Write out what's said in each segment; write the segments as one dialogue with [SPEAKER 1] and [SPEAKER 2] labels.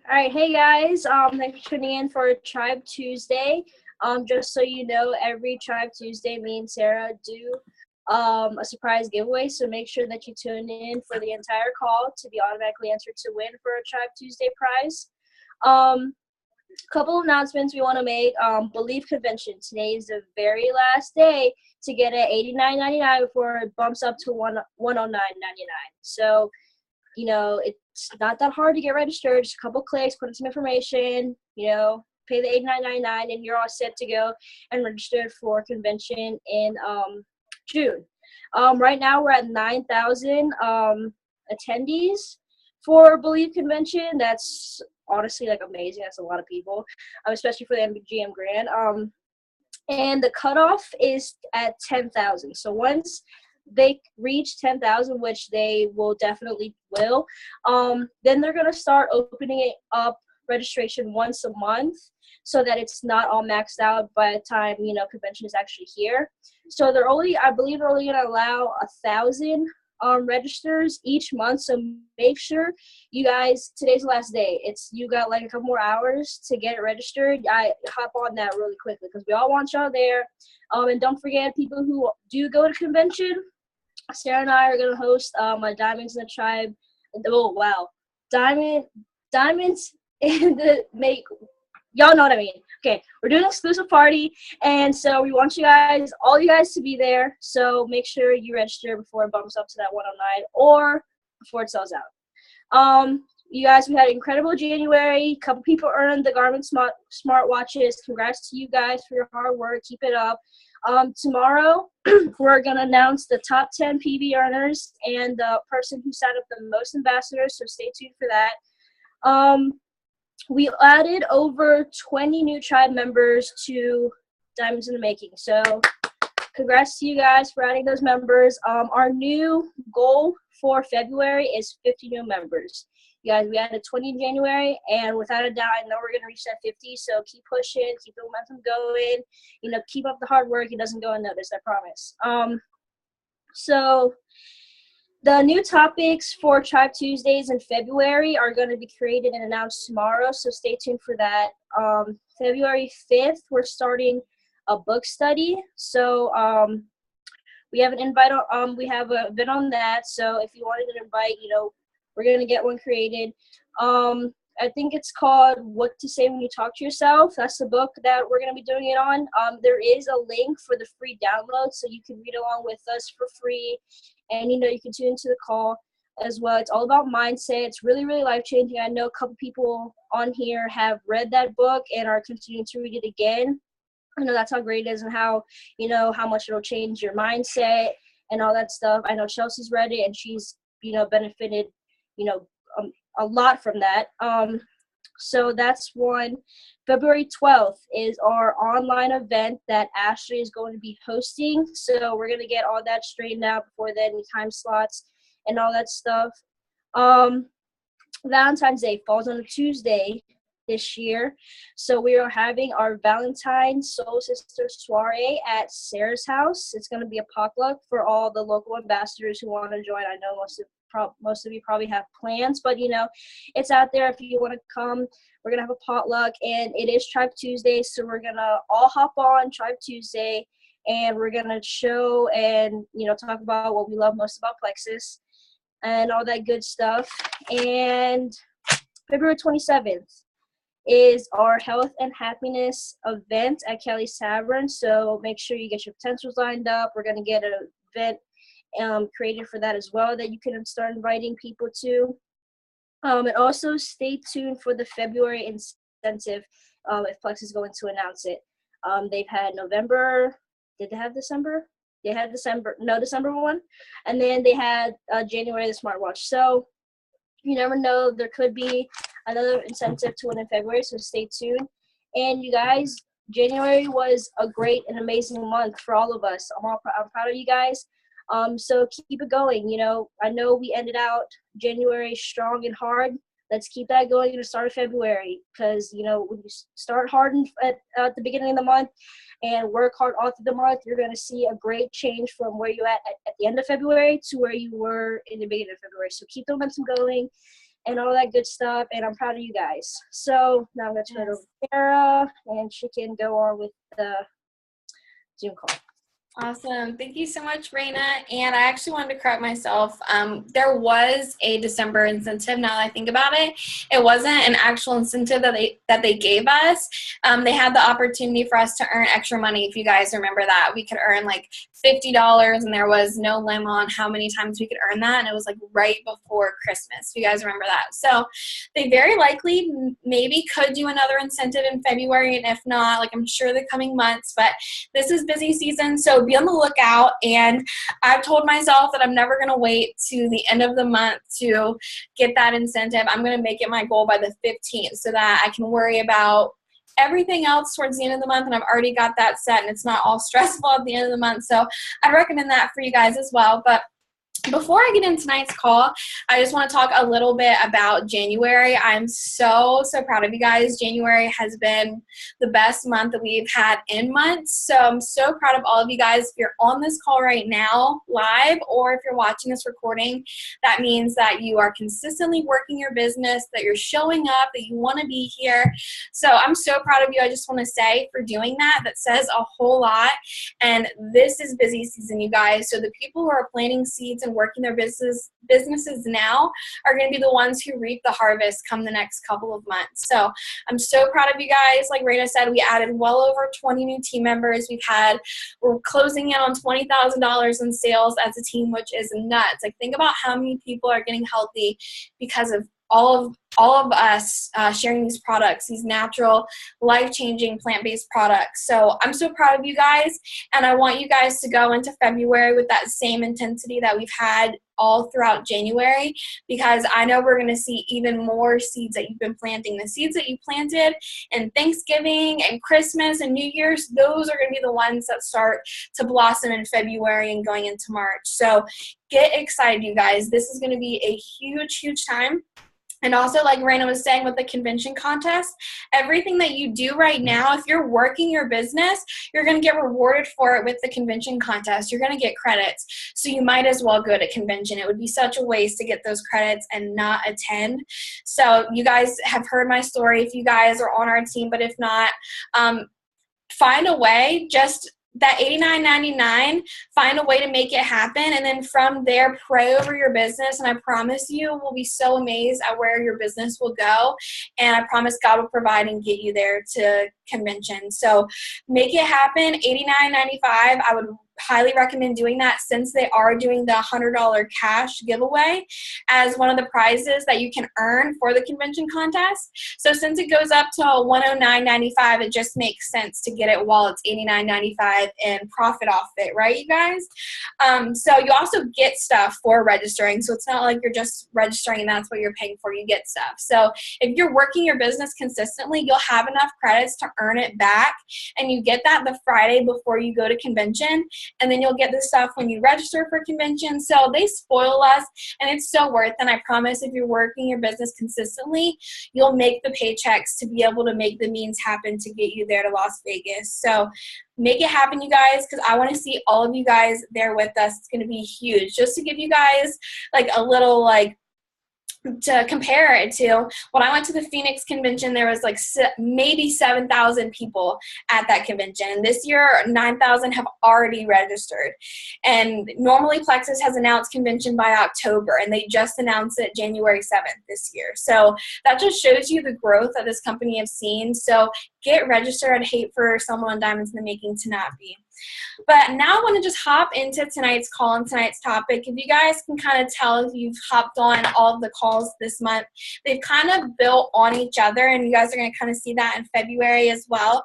[SPEAKER 1] All right, hey guys. Thanks for tuning in for Tribe Tuesday. Just so you know, every Tribe Tuesday, me and Sarah do a surprise giveaway. So make sure that you tune in for the entire call to be automatically entered to win for a Tribe Tuesday prize. Couple announcements we want to make. Believe Convention. Today is the very last day to get it $89.99 before it bumps up to $109.99. So it's not that hard to get registered. Just a couple clicks, put in some information, pay the $89.99, and you're all set to go and registered for convention in June. Right now we're at 9,000 attendees for Believe Convention. That's honestly amazing. That's a lot of people, especially for the MGM Grand. And the cutoff is at 10,000. So once they reach 10,000, which they will definitely will, then they're going to start opening it up registration once a month so that it's not all maxed out by the time convention is actually here. So I believe they're only going to allow 1,000 registers each month. So make sure you guys, today's the last day. You got a couple more hours to get it registered. I hop on that really quickly because we all want y'all there. And don't forget, people who do go to convention, Sarah and I are going to host a Diamonds in the Tribe. Oh, wow. Diamonds in the make. Y'all know what I mean. Okay, we're doing an exclusive party, and so we want all you guys to be there. So make sure you register before it bumps up to that 109 or before it sells out. You guys, we had an incredible January. A couple people earned the Garmin smartwatches. Congrats to you guys for your hard work. Keep it up. Tomorrow, we're going to announce the top 10 PB earners and the person who signed up the most ambassadors, so stay tuned for that. We added over 20 new tribe members to Diamonds in the Making, so congrats to you guys for adding those members. Our new goal for February is 50 new members. You guys, we added 20 in January, and without a doubt, I know we're going to reach that 50, so keep pushing, keep the momentum going, keep up the hard work. It doesn't go unnoticed, I promise. So the new topics for Tribe Tuesdays in February are going to be created and announced tomorrow, so stay tuned for that. February 5th, we're starting a book study, so we have an invite on, we have a bit on that, so if you wanted an invite, we're going to get one created. I think it's called What to Say When You Talk to Yourself. That's the book that we're going to be doing it on. There is a link for the free download, so you can read along with us for free. And, you can tune into the call as well. It's all about mindset. It's really, really life-changing. I know a couple people on here have read that book and are continuing to read it again. I know that's how great it is and how, how much it'll change your mindset and all that stuff. I know Chelsea's read it and she's, benefited, a lot from that. So that's one. February 12th is our online event that Ashley is going to be hosting. So we're going to get all that straightened out before then, the time slots and all that stuff. Valentine's Day falls on a Tuesday this year. So we are having our Valentine's Soul Sister soiree at Sarah's house. It's going to be a potluck for all the local ambassadors who want to join. I know most of you probably have plans, but it's out there if you want to come. We're gonna have a potluck, and it is Tribe Tuesday, so we're gonna all hop on Tribe Tuesday, and we're gonna show and talk about what we love most about Plexus and all that good stuff. And February 27th is our health and happiness event at Kelly's Tavern, so make sure you get your potentials lined up. We're gonna get an event created for that as well that you can start inviting people to. And also stay tuned for the February incentive if Plex is going to announce it. They've had November. Did they have December? They had December one. And then they had January, the smartwatch. So you never know. There could be another incentive to win in February, so stay tuned. And you guys, January was a great and amazing month for all of us. I'm proud of you guys. So keep it going. I know we ended out January strong and hard. Let's keep that going in the start of February because, when you start hard at the beginning of the month and work hard all through the month, you're going to see a great change from where you're at the end of February to where you were in the beginning of February. So keep the momentum going and all that good stuff, and I'm proud of you guys. So now I'm going to turn it over to Sarah, and she can go on with the Zoom call.
[SPEAKER 2] Awesome. Thank you so much, Raina. And I actually wanted to correct myself. There was a December incentive. Now that I think about it, it wasn't an actual incentive that they gave us. They had the opportunity for us to earn extra money. If you guys remember that, we could earn like $50, and there was no limit on how many times we could earn that. And it was like right before Christmas. If you guys remember that. So they very likely maybe could do another incentive in February. And if not, like I'm sure the coming months, but this is busy season. So be on the lookout. And I've told myself that I'm never going to wait to the end of the month to get that incentive. I'm going to make it my goal by the 15th so that I can worry about everything else towards the end of the month, and I've already got that set, and it's not all stressful at the end of the month. So I'd recommend that for you guys as well. But before I get into tonight's call, I just want to talk a little bit about January. I'm so proud of you guys. January has been the best month that we've had in months. So I'm so proud of all of you guys. If you're on this call right now live, or if you're watching this recording, that means that you are consistently working your business, that you're showing up, that you want to be here. So I'm so proud of you. I just want to say for doing that. That says a whole lot. And this is busy season, you guys. So the people who are planting seeds and working their businesses now are going to be the ones who reap the harvest come the next couple of months. So I'm so proud of you guys. Like Raina said, we added well over 20 new team members. We're closing in on $20,000 in sales as a team, which is nuts. Like think about how many people are getting healthy because of all of us sharing these products, these natural, life-changing, plant-based products. So I'm so proud of you guys, and I want you guys to go into February with that same intensity that we've had all throughout January, because I know we're going to see even more seeds that you've been planting. The seeds that you planted in Thanksgiving and Christmas and New Year's, those are going to be the ones that start to blossom in February and going into March. So get excited, you guys. This is going to be a huge time. And also, like Raina was saying with the convention contest, everything that you do right now, if you're working your business, you're going to get rewarded for it with the convention contest. You're going to get credits. So you might as well go to convention. It would be such a waste to get those credits and not attend. So you guys have heard my story if you guys are on our team, but if not, find a way, just that $89.99, find a way to make it happen, and then from there pray over your business, and I promise you will be so amazed at where your business will go, and I promise God will provide and get you there to convention. So make it happen. $89.95, I would highly recommend doing that, since they are doing the $100 cash giveaway as one of the prizes that you can earn for the convention contest. So since it goes up to $109.95, it just makes sense to get it while it's $89.95 and profit off it, right, you guys? So you also get stuff for registering. So it's not like you're just registering and that's what you're paying for. You get stuff. So if you're working your business consistently, you'll have enough credits to earn it back, and you get that the Friday before you go to convention. And then you'll get this stuff when you register for convention. So they spoil us, and it's so worth it. And I promise if you're working your business consistently, you'll make the paychecks to be able to make the means happen to get you there to Las Vegas. So make it happen, you guys, because I want to see all of you guys there with us. It's going to be huge. Just to give you guys like a little to compare it to, when I went to the Phoenix convention, there was like maybe 7,000 people at that convention. And this year, 9,000 have already registered. And normally Plexus has announced convention by October, and they just announced it January 7th this year. So that just shows you the growth that this company has seen. So get registered. I'd hate for someone on Diamonds in the Making to not be. But now I want to just hop into tonight's call and tonight's topic. If you guys can kind of tell, if you've hopped on all of the calls this month, they've kind of built on each other, and you guys are going to kind of see that in February as well.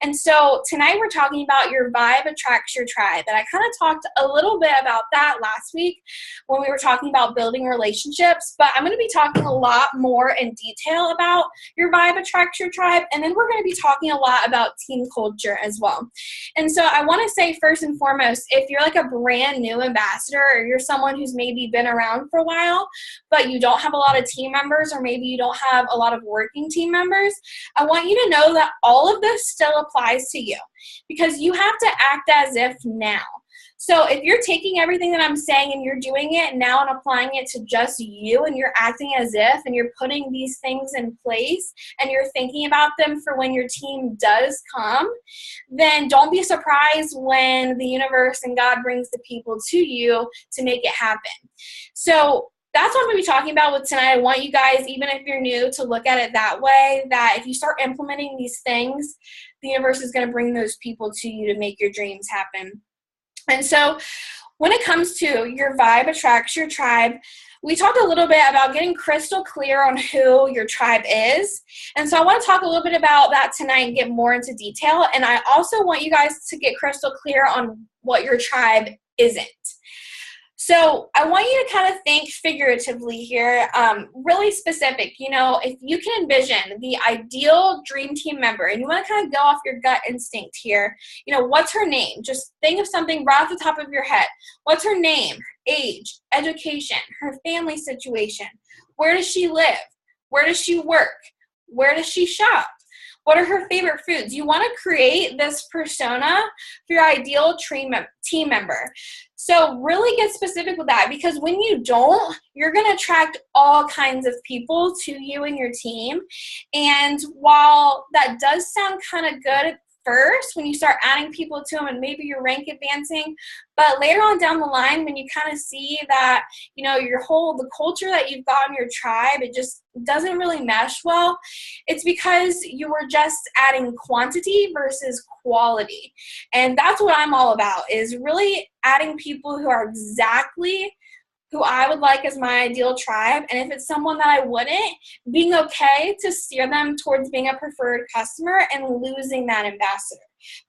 [SPEAKER 2] And so tonight we're talking about your vibe attracts your tribe. And I kind of talked a little bit about that last week when we were talking about building relationships, but I'm going to be talking a lot more in detail about your vibe attracts your tribe. And then we're going to be talking a lot about team culture as well. And so I want to say first and foremost, if you're like a brand new ambassador, or you're someone who's maybe been around for a while, but you don't have a lot of team members, or maybe you don't have a lot of working team members, I want you to know that all of this still applies to you, because you have to act as if now. So if you're taking everything that I'm saying and you're doing it now and applying it to just you, and you're acting as if, and you're putting these things in place and you're thinking about them for when your team does come, then don't be surprised when the universe and God brings the people to you to make it happen. So that's what I'm going to be talking about with tonight. I want you guys, even if you're new, to look at it that way, that if you start implementing these things, the universe is going to bring those people to you to make your dreams happen. And so when it comes to your vibe attracts your tribe, we talked a little bit about getting crystal clear on who your tribe is. And so I want to talk a little bit about that tonight and get more into detail. And I also want you guys to get crystal clear on what your tribe isn't. So I want you to kind of think figuratively here, really specific. You know, if you can envision the ideal dream team member, and you want to kind of go off your gut instinct here, you know, what's her name? Just think of something right off the top of your head. What's her name, age, education, her family situation? Where does she live? Where does she work? Where does she shop? What are her favorite foods? You want to create this persona for your ideal team member. So really get specific with that, because when you don't, you're going to attract all kinds of people to you and your team. And while that does sound kind of good at first, when you start adding people to them and maybe you're rank advancing, but later on down the line, when you kind of see that, you know, the culture that you've got in your tribe, it just doesn't really mesh well, it's because you were just adding quantity versus quality. And that's what I'm all about, is really adding people who are exactly who I would like as my ideal tribe. And if it's someone that I wouldn't, being okay to steer them towards being a preferred customer and losing that ambassador.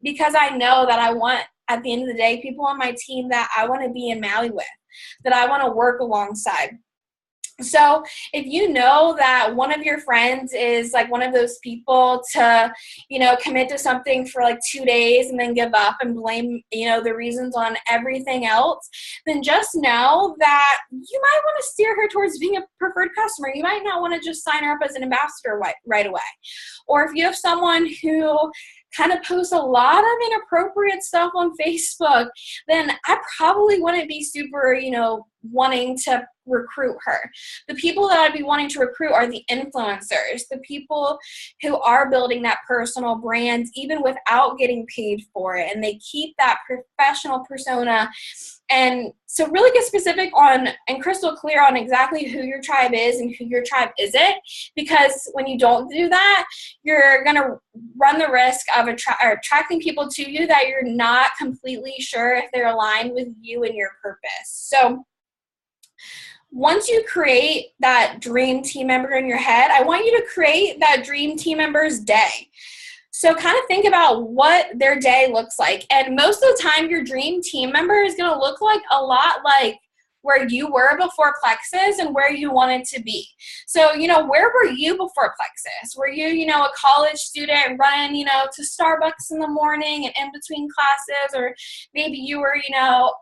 [SPEAKER 2] Because I know that I want, at the end of the day, people on my team that I want to be in Maui with, that I want to work alongside. So if you know that one of your friends is like one of those people to, you know, commit to something for like 2 days and then give up and blame, you know, the reasons on everything else, then just know that you might want to steer her towards being a preferred customer. You might not want to just sign her up as an ambassador right away. Or if you have someone who kind of posts a lot of inappropriate stuff on Facebook, then I probably wouldn't be super, you know, wanting to recruit her. The people that I'd be wanting to recruit are the influencers, the people who are building that personal brand even without getting paid for it, and they keep that professional persona. And so really get specific on and crystal clear on exactly who your tribe is and who your tribe isn't, because when you don't do that, you're going to run the risk of attracting people to you that you're not completely sure if they're aligned with you and your purpose. So once you create that dream team member in your head, I want you to create that dream team member's day. So kind of think about what their day looks like. And most of the time, your dream team member is going to look like a lot like where you were before Plexus and where you wanted to be. So, you know, where were you before Plexus? Were you, you know, a college student running, you know, to Starbucks in the morning and in between classes? Or maybe you were, you know,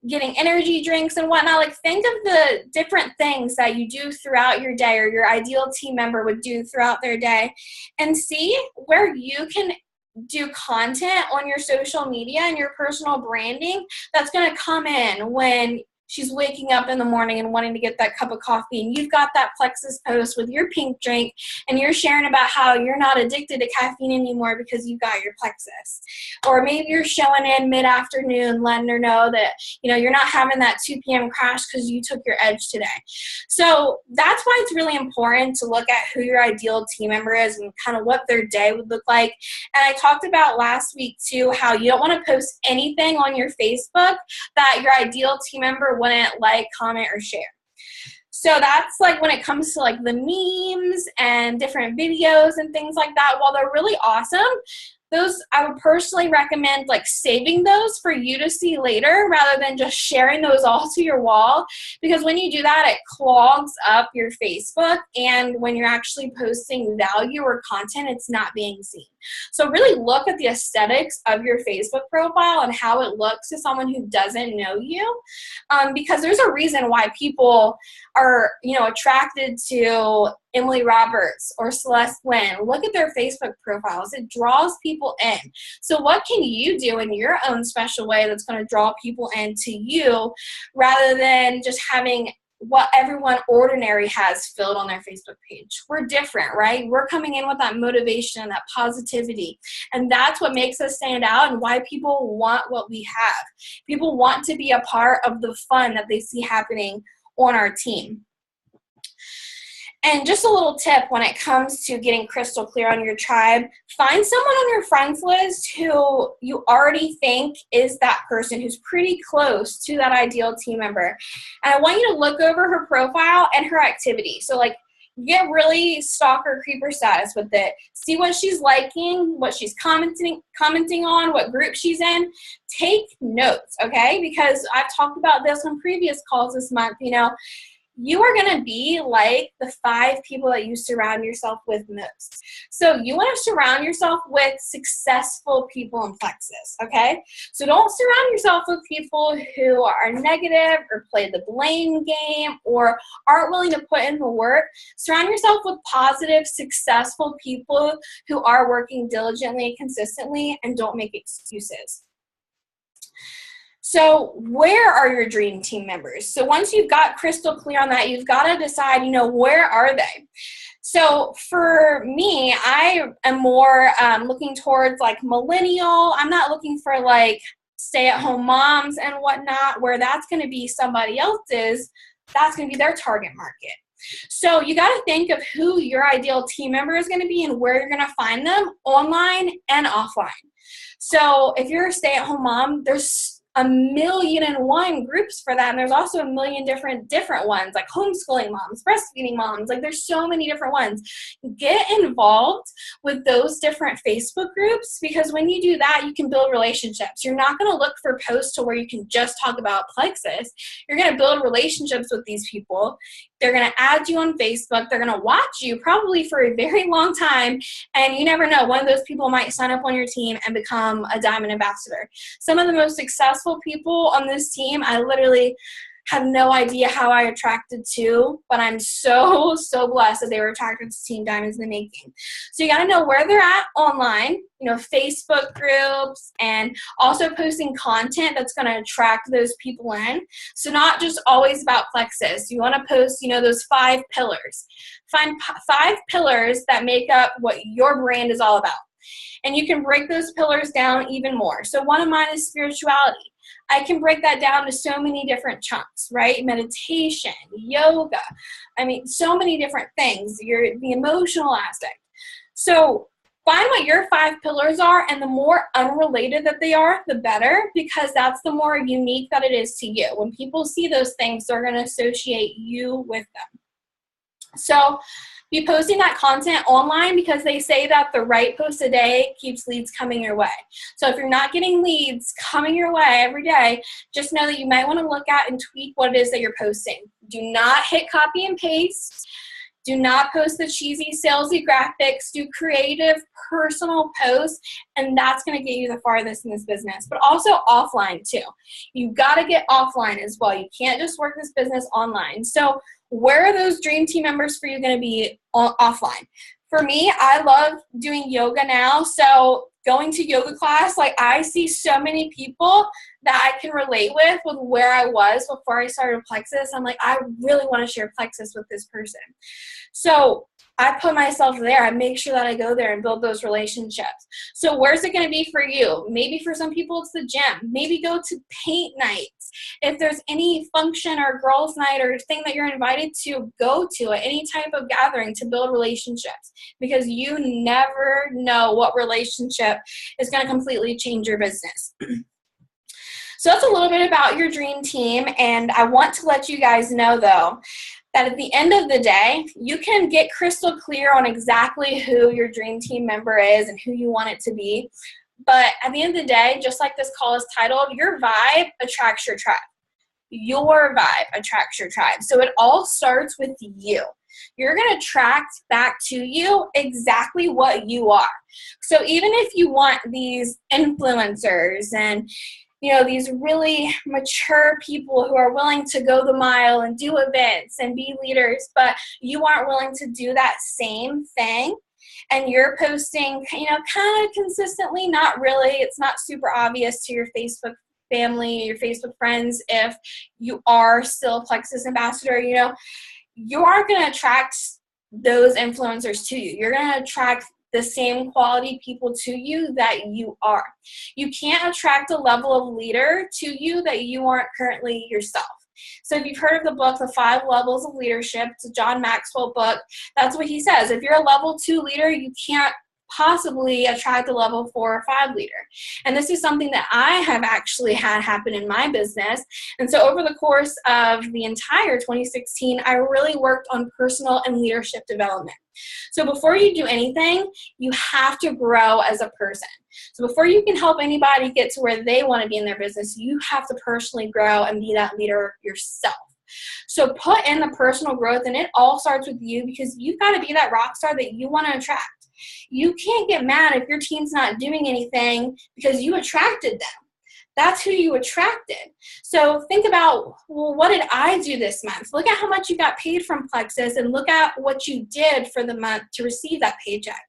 [SPEAKER 2] getting energy drinks and whatnot. Like, think of the different things that you do throughout your day, or your ideal team member would do throughout their day, and see where you can do content on your social media and your personal branding that's going to come in when she's waking up in the morning and wanting to get that cup of coffee, and you've got that Plexus post with your pink drink, and you're sharing about how you're not addicted to caffeine anymore because you got your Plexus. Or maybe you're showing in mid-afternoon, letting her know that, you know, you're not having that 2 p.m. crash because you took your edge today. So that's why it's really important to look at who your ideal team member is and kind of what their day would look like. And I talked about last week too how you don't want to post anything on your Facebook that your ideal team member wouldn't like, comment, or share. So that's like when it comes to like the memes and different videos and things like that, while they're really awesome, those I would personally recommend like saving those for you to see later rather than just sharing those all to your wall, because when you do that, it clogs up your Facebook, and when you're actually posting value or content, it's not being seen. So really look at the aesthetics of your Facebook profile and how it looks to someone who doesn't know you, because there's a reason why people are, you know, attracted to Emily Roberts or Celeste Wynn. Look at their Facebook profiles. It draws people in. So what can you do in your own special way that's going to draw people into you rather than just having what everyone ordinary has filled on their Facebook page? We're different, right? We're coming in with that motivation and that positivity. And that's what makes us stand out and why people want what we have. People want to be a part of the fun that they see happening on our team. And just a little tip when it comes to getting crystal clear on your tribe, find someone on your friends list who you already think is that person who's pretty close to that ideal team member. And I want you to look over her profile and her activity. So like, get really stalker creeper status with it. See what she's liking, what she's commenting on, what group she's in. Take notes, okay? Because I've talked about this on previous calls this month, you know. You are going to be like the 5 people that you surround yourself with most. So you want to surround yourself with successful people in Plexus, okay? So don't surround yourself with people who are negative or play the blame game or aren't willing to put in the work. Surround yourself with positive, successful people who are working diligently and consistently and don't make excuses. So where are your dream team members? So once you've got crystal clear on that, you've got to decide, you know, where are they? So for me, I am more looking towards like millennial. I'm not looking for like stay-at-home moms and whatnot, where that's going to be somebody else's, that's going to be their target market. So you got to think of who your ideal team member is going to be and where you're going to find them online and offline. So if you're a stay-at-home mom, there's 1,000,001 groups for that, and there's also 1,000,000 different ones, like homeschooling moms, breastfeeding moms, like there's so many different ones. Get involved with those different Facebook groups, because when you do that, you can build relationships. You're not going to look for posts to where you can just talk about Plexus. You're going to build relationships with these people. They're going to add you on Facebook. They're going to watch you probably for a very long time, and you never know, one of those people might sign up on your team and become a Diamond Ambassador. Some of the most successful people on this team, I literally have no idea how I attracted to, but I'm so blessed that they were attracted to Team Diamonds in the Making. So you got to know where they're at online, you know, Facebook groups, and also posting content that's going to attract those people in. So not just always about Plexus. You want to post, you know, those 5 pillars. Find 5 pillars that make up what your brand is all about. And you can break those pillars down even more. So one of mine is spirituality. I can break that down to so many different chunks, right? Meditation, yoga, I mean, so many different things. The emotional aspect. So find what your 5 pillars are, and the more unrelated that they are, the better, because that's the more unique that it is to you. When people see those things, they're going to associate you with them. So be posting that content online, because they say that the right post a day keeps leads coming your way. So if you're not getting leads coming your way every day, just know that you might want to look at and tweak what it is that you're posting. Do not hit copy and paste. Do not post the cheesy, salesy graphics. Do creative, personal posts, and that's going to get you the farthest in this business. But also offline too. You've got to get offline as well. You can't just work this business online. So where are those dream team members for you going to be offline? For me, I love doing yoga now. So going to yoga class, like I see so many people that I can relate with where I was before I started Plexus. I'm like, I really want to share Plexus with this person. So I put myself there. I make sure that I go there and build those relationships. So where's it going to be for you? Maybe for some people it's the gym. Maybe go to paint nights. If there's any function or girls' night or thing that you're invited to, go to it. Any type of gathering to build relationships, because you never know what relationship is going to completely change your business. So that's a little bit about your dream team, and I want to let you guys know, though, that at the end of the day, you can get crystal clear on exactly who your dream team member is and who you want it to be. But at the end of the day, just like this call is titled, your vibe attracts your tribe. Your vibe attracts your tribe. So it all starts with you. You're going to attract back to you exactly what you are. So even if you want these influencers and these really mature people who are willing to go the mile and do events and be leaders, but you aren't willing to do that same thing, and you're posting, kind of consistently, not really, it's not super obvious to your Facebook family, your Facebook friends, if you are still a Plexus ambassador, you aren't going to attract those influencers to you. You're going to attract the same quality people to you that you are. You can't attract a level of leader to you that you aren't currently yourself. So if you've heard of the book, The 5 Levels of Leadership, it's a John Maxwell book, that's what he says. If you're a level 2 leader, you can't possibly attract a level 4 or 5 leader. And this is something that I have actually had happen in my business. And so over the course of the entire 2016, I really worked on personal and leadership development. So before you do anything, you have to grow as a person. So before you can help anybody get to where they want to be in their business, you have to personally grow and be that leader yourself. So put in the personal growth, and it all starts with you, because you've got to be that rock star that you want to attract. You can't get mad if your team's not doing anything because you attracted them. That's who you attracted. So think about, well, what did I do this month? Look at how much you got paid from Plexus and look at what you did for the month to receive that paycheck.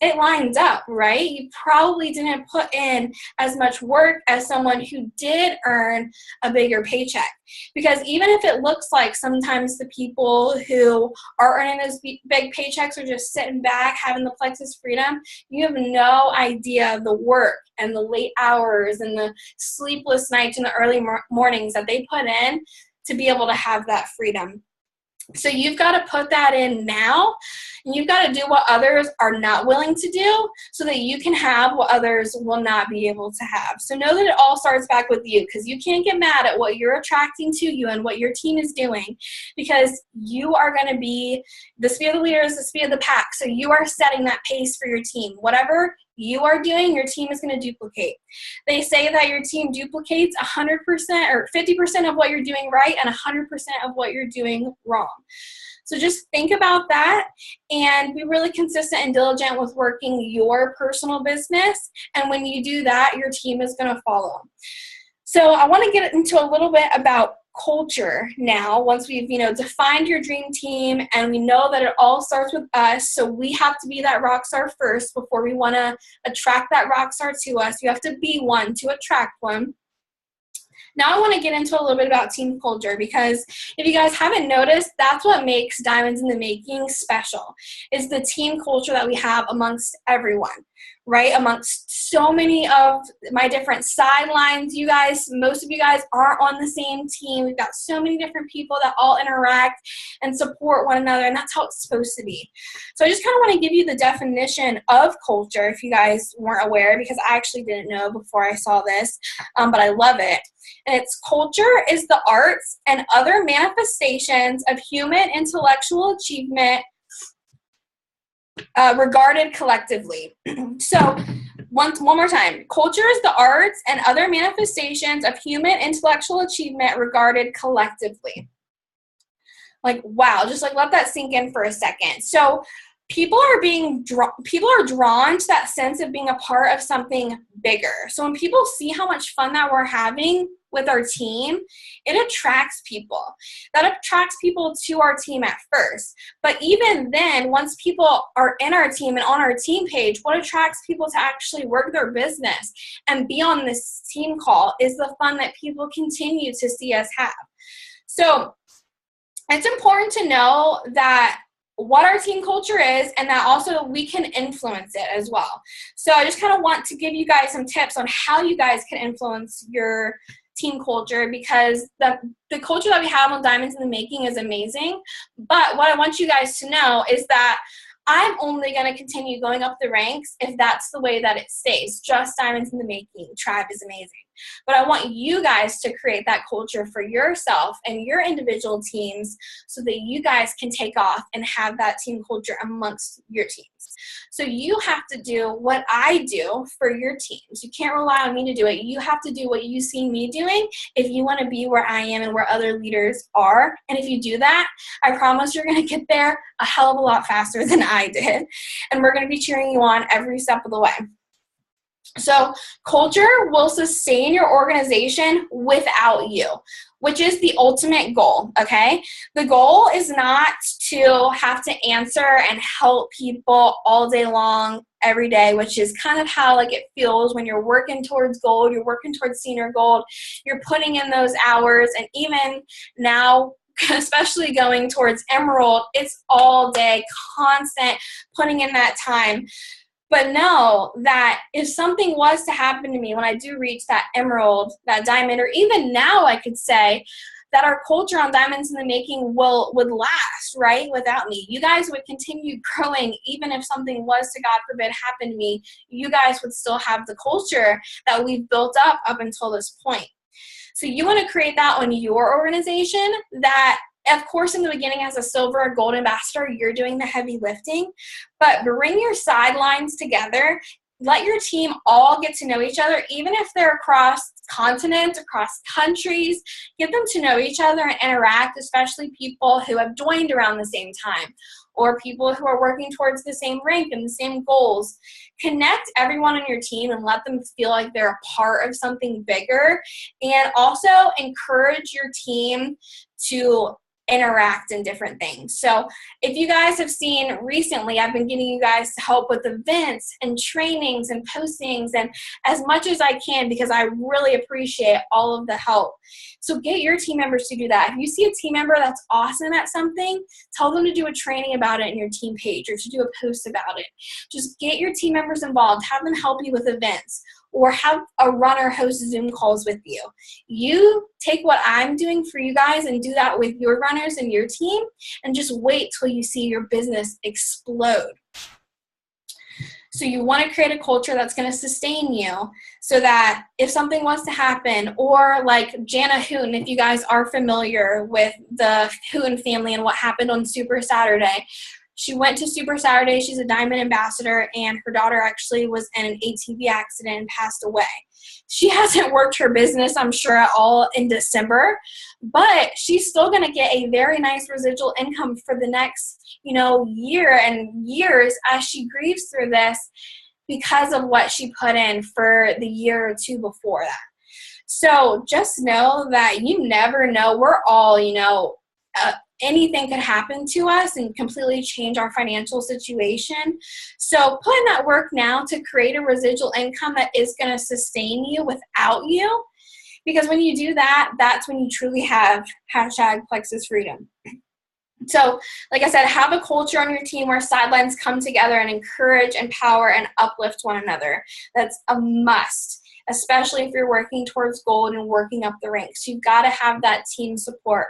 [SPEAKER 2] It lines up, right? You probably didn't put in as much work as someone who did earn a bigger paycheck. Because even if it looks like sometimes the people who are earning those big paychecks are just sitting back having the Plexus freedom, you have no idea the work and the late hours and the sleepless nights and the early mornings that they put in to be able to have that freedom. So you've got to put that in now, and you've got to do what others are not willing to do so that you can have what others will not be able to have. So know that it all starts back with you, because you can't get mad at what you're attracting to you and what your team is doing, because you are going to be the speed of the leader is the speed of the pack. So you are setting that pace for your team. Whatever you are doing, your team is going to duplicate. They say that your team duplicates 100% or 50% of what you're doing right and 100% of what you're doing wrong. So just think about that and be really consistent and diligent with working your personal business. And when you do that, your team is going to follow. So I want to get into a little bit about culture now. Once we've defined your dream team and we know that it all starts with us, so we have to be that rock star first before we want to attract that rock star to us. You have to be one to attract one. Now I want to get into a little bit about team culture, because if you guys haven't noticed, that's what makes Diamonds in the Making special, is the team culture that we have amongst everyone, right? Amongst so many of my different sidelines, most of you guys are on the same team. We've got so many different people that all interact and support one another, and that's how it's supposed to be. So I just kind of want to give you the definition of culture if you guys weren't aware, because I actually didn't know before I saw this, but I love it. And its culture is the arts and other manifestations of human intellectual achievement regarded collectively. So one more time. Culture is the arts and other manifestations of human intellectual achievement regarded collectively. Like, wow, just like let that sink in for a second. So people are drawn to that sense of being a part of something bigger. So when people see how much fun that we're having with our team, it attracts people. That attracts people to our team at first. But even then, once people are in our team and on our team page, what attracts people to actually work their business and be on this team call is the fun that people continue to see us have. So it's important to know that what our team culture is, and that also we can influence it as well. So I just kind of want to give you guys some tips on how you guys can influence your team culture, because the culture that we have on Diamonds in the Making is amazing. But what I want you guys to know is that I'm only going to continue going up the ranks if that's the way that it stays. Just Diamonds in the Making. Tribe is amazing. But I want you guys to create that culture for yourself and your individual teams so that you guys can take off and have that team culture amongst your teams. So you have to do what I do for your teams. You can't rely on me to do it. You have to do what you see me doing if you want to be where I am and where other leaders are. And if you do that, I promise you're going to get there a hell of a lot faster than I did. And we're going to be cheering you on every step of the way. So culture will sustain your organization without you, which is the ultimate goal, okay? The goal is not to have to answer and help people all day long, every day, which is kind of how like it feels when you're working towards gold, you're working towards senior gold, you're putting in those hours, and even now, especially going towards emerald, it's all day, constant, putting in that time. But know that if something was to happen to me when I do reach that emerald, that diamond, or even now I could say that our culture on Diamonds in the Making would last, right, without me. You guys would continue growing even if something was to, God forbid, happen to me. You guys would still have the culture that we've built up until this point. So you want to create that on your organization that, of course, in the beginning as a silver or gold ambassador, you're doing the heavy lifting, but bring your sidelines together. Let your team all get to know each other, even if they're across continents, across countries. Get them to know each other and interact, especially people who have joined around the same time or people who are working towards the same rank and the same goals. Connect everyone on your team and let them feel like they're a part of something bigger. And also encourage your team to interact in different things. So if you guys have seen recently, I've been getting you guys to help with events and trainings and postings and as much as I can because I really appreciate all of the help. So get your team members to do that. If you see a team member that's awesome at something, tell them to do a training about it in your team page or to do a post about it. Just get your team members involved. Have them help you with events, or have a runner host Zoom calls with you. You take what I'm doing for you guys and do that with your runners and your team, and just wait till you see your business explode. So you want to create a culture that's going to sustain you so that if something was to happen, or like Jana Hooten, if you guys are familiar with the Hooten family and what happened on Super Saturday, she went to Super Saturday. She's a Diamond ambassador, and her daughter actually was in an ATV accident and passed away. She hasn't worked her business, I'm sure, at all in December, but she's still going to get a very nice residual income for the next, year and years as she grieves through this because of what she put in for the year or two before that. So just know that you never know. We're all, anything could happen to us and completely change our financial situation. So put in that work now to create a residual income that is going to sustain you without you. Because when you do that, that's when you truly have #Plexus Freedom. So like I said, have a culture on your team where sidelines come together and encourage, empower, and uplift one another. That's a must, especially if you're working towards gold and working up the ranks. You've got to have that team support.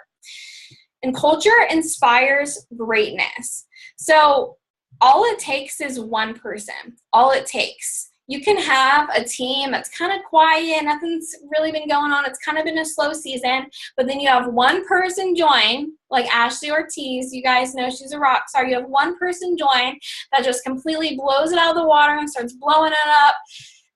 [SPEAKER 2] And culture inspires greatness. So all it takes is one person. All it takes. You can have a team that's kind of quiet, nothing's really been going on, it's kind of been a slow season, but then you have one person join, like Ashley Ortiz, you guys know she's a rock star. You have one person join that just completely blows it out of the water and starts blowing it up.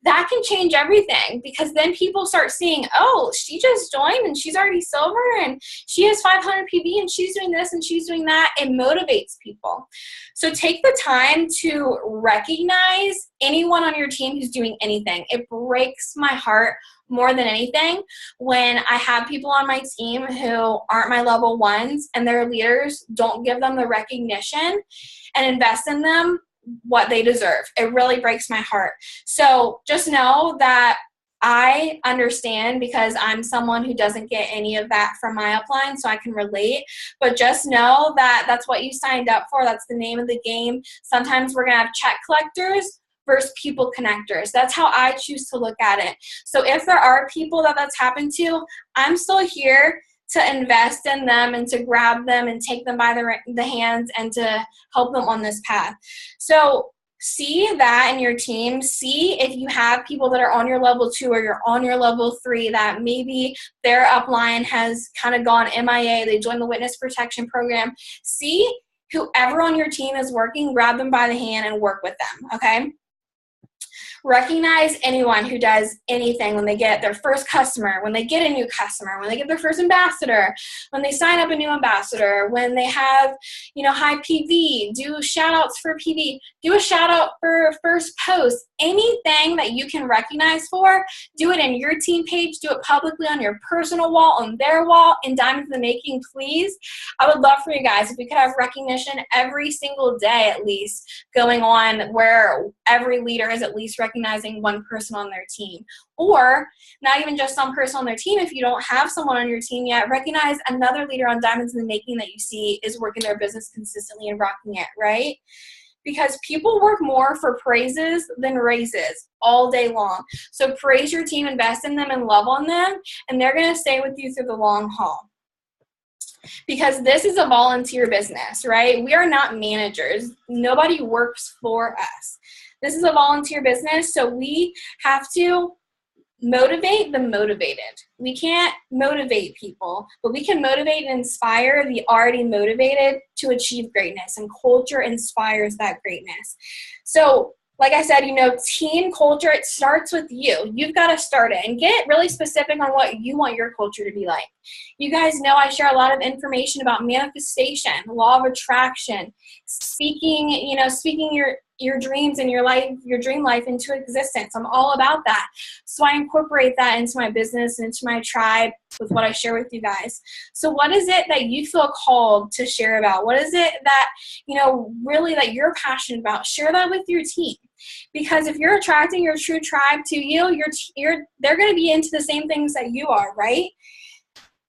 [SPEAKER 2] That can change everything, because then people start seeing, oh, she just joined and she's already silver and she has 500 PB and she's doing this and she's doing that. It motivates people. So take the time to recognize anyone on your team who's doing anything. It breaks my heart more than anything when I have people on my team who aren't my level ones and their leaders don't give them the recognition and invest in them what they deserve. It really breaks my heart. So just know that I understand, because I'm someone who doesn't get any of that from my upline, so I can relate. But just know that that's what you signed up for. That's the name of the game. Sometimes we're going to have check collectors versus people connectors. That's how I choose to look at it. So if there are people that's happened to, I'm still here to invest in them and to grab them and take them by the hands and to help them on this path. So see that in your team. See if you have people that are on your level 2 or you're on your level 3 that maybe their upline has kind of gone MIA. They joined the witness protection program. See whoever on your team is working, grab them by the hand and work with them, okay? Recognize anyone who does anything when they get their first customer, when they get a new customer, when they get their first ambassador, when they sign up a new ambassador, when they have, high PV, do shout outs for PV, do a shout out for first post, anything that you can recognize for, do it in your team page, do it publicly on your personal wall, on their wall, in Diamonds in the Making, please. I would love for you guys if we could have recognition every single day at least going on where every leader is at least recognizing one person on their team. Or not even just one person on their team. If you don't have someone on your team yet, recognize another leader on Diamonds in the Making that you see is working their business consistently and rocking it, right? Because people work more for praises than raises all day long. So praise your team, invest in them, and love on them, and they're going to stay with you through the long haul. Because this is a volunteer business, right? We are not managers. Nobody works for us. This is a volunteer business, so we have to motivate the motivated. We can't motivate people, but we can motivate and inspire the already motivated to achieve greatness, and culture inspires that greatness. So like I said, team culture, it starts with you. You've got to start it and get really specific on what you want your culture to be like. You guys know I share a lot of information about manifestation, law of attraction, speaking your dreams and your dream life into existence. I'm all about that. So I incorporate that into my business, into my tribe with what I share with you guys. So what is it that you feel called to share about? What is it that, really that you're passionate about? Share that with your team. Because if you're attracting your true tribe to you, they're going to be into the same things that you are, right?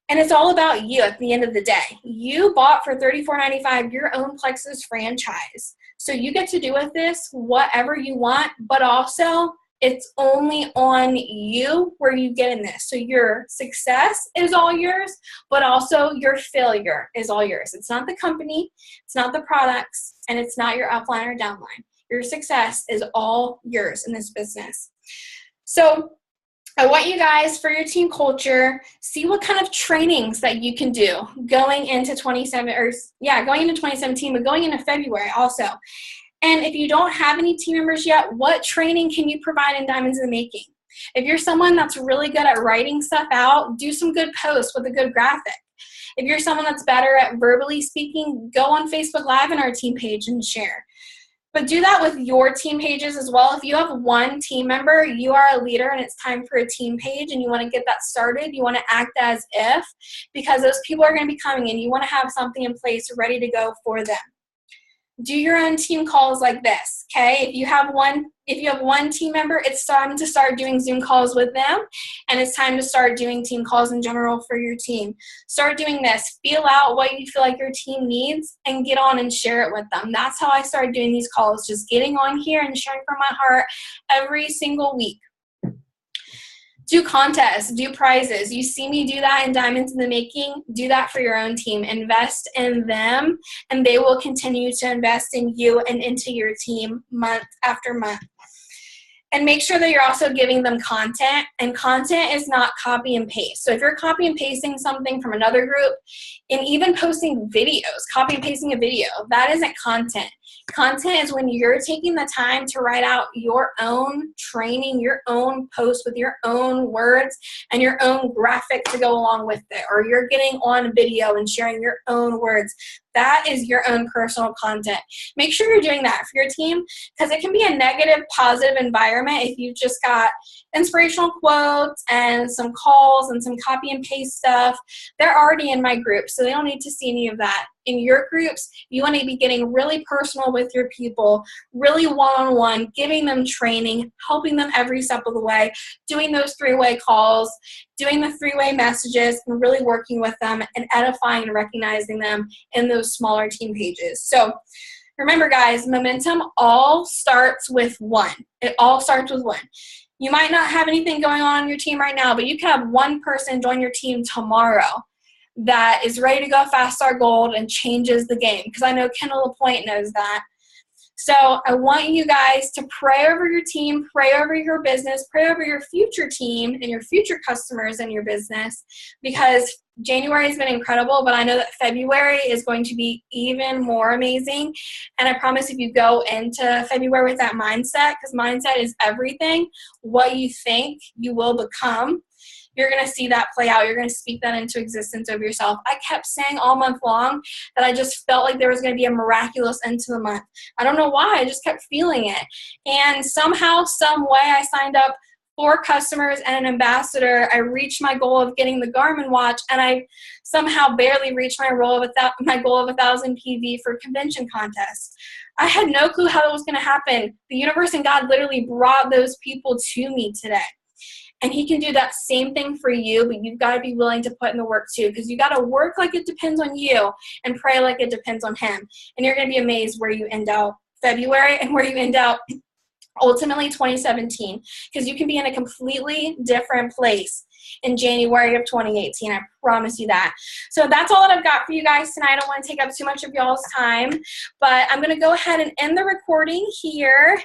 [SPEAKER 2] And it's all about you at the end of the day. You bought for $34.95 your own Plexus franchise. So you get to do with this whatever you want, but also it's only on you where you get in this. So your success is all yours, but also your failure is all yours. It's not the company, it's not the products, and it's not your upline or downline. Your success is all yours in this business. So I want you guys, for your team culture, see what kind of trainings that you can do going into 2017, but going into February also. And if you don't have any team members yet, what training can you provide in Diamonds in the Making? If you're someone that's really good at writing stuff out, do some good posts with a good graphic. If you're someone that's better at verbally speaking, go on Facebook Live in our team page and share. But do that with your team pages as well. If you have one team member, you are a leader and it's time for a team page and you want to get that started, you want to act as if, because those people are going to be coming in. You want to have something in place ready to go for them. Do your own team calls like this, okay? If you have one team member, it's time to start doing Zoom calls with them, and it's time to start doing team calls in general for your team. Start doing this. Feel out what you feel like your team needs and get on and share it with them. That's how I started doing these calls, just getting on here and sharing from my heart every single week. Do contests, do prizes. You see me do that in Diamonds in the Making. Do that for your own team. Invest in them, and they will continue to invest in you and into your team month after month. And make sure that you're also giving them content, and content is not copy and paste. So if you're copy and pasting something from another group, and even posting videos, copy and pasting a video, that isn't content. Content is when you're taking the time to write out your own training, your own post with your own words and your own graphic to go along with it, or you're getting on video and sharing your own words. That is your own personal content. Make sure you're doing that for your team, because it can be a negative, positive environment if you've just got inspirational quotes and some calls and some copy and paste stuff. They're already in my group, so they don't need to see any of that. In your groups, you want to be getting really personal with your people, really one-on-one, giving them training, helping them every step of the way, doing those three-way calls, doing the three-way messages, and really working with them and edifying and recognizing them in those smaller team pages. So remember, guys, momentum all starts with one. It all starts with one. You might not have anything going on in your team right now, but you can have one person join your team tomorrow that is ready to go fast star gold and changes the game, because I know Kendall LaPointe knows that. So I want you guys to pray over your team, pray over your business, pray over your future team and your future customers and your business, because January has been incredible, but I know that February is going to be even more amazing. And I promise if you go into February with that mindset, because mindset is everything, what you think you will become, you're going to see that play out. You're going to speak that into existence over yourself. I kept saying all month long that I just felt like there was going to be a miraculous end to the month. I don't know why. I just kept feeling it. And somehow, some way, I signed up 4 customers and an ambassador. I reached my goal of getting the Garmin watch, and I somehow barely reached my goal of 1,000 PV for convention contests. I had no clue how that was going to happen. The universe and God literally brought those people to me today. And he can do that same thing for you, but you've got to be willing to put in the work too, because you got to work like it depends on you and pray like it depends on him. And you're going to be amazed where you end out February and where you end out ultimately 2017, because you can be in a completely different place in January of 2018. I promise you that. So that's all that I've got for you guys tonight. I don't want to take up too much of y'all's time, but I'm going to go ahead and end the recording here.